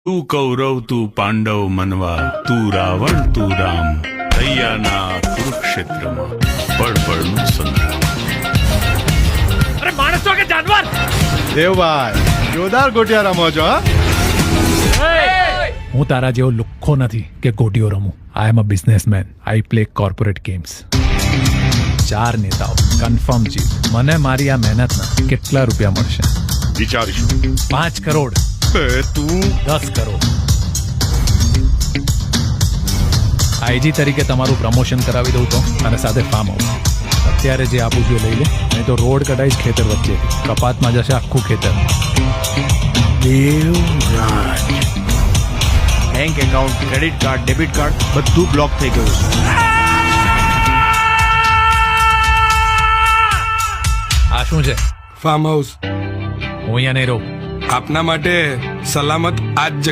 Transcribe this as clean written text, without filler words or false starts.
તું કૌરવ તું પાંડવ મનવા તું રાવણ તું રામ દૈયાના કુરુક્ષેત્રમાં પળપળનું સંગ્રામ. અરે માણસો કે જાનવર? દેવભાઈ જોરદાર ગોટિયા રમો છો હા? હું તારા જેવો લુખ્ખો નથી કે ગોટીઓ રમું. I am a businessman. I play corporate games. 4 નેતાઓ કન્ફર્મ જીત. મને મારી આ મહેનતના કેટલા રૂપિયા મળશે? વિચારીશું. 5 કરોડ, તું 10 કરોડ. આઈજી તરીકે તમારું પ્રમોશન કરાવી દઉં તો, અને સાથે ફાર્મ હાઉસ. અત્યારે જે આપું છું લઈ લે, નહીં તો રોડ કઢાઈશ ખેતર વચ્ચે. કપાતમાં જશે આખું ખેતર. Devraj bank account, credit card, debit card બધું બ્લોક થઈ ગયું છે. આ શું છે? ફાર્મ હાઉસ હું અહીંયા નહીં રહું. આપના માટે સલામત આજ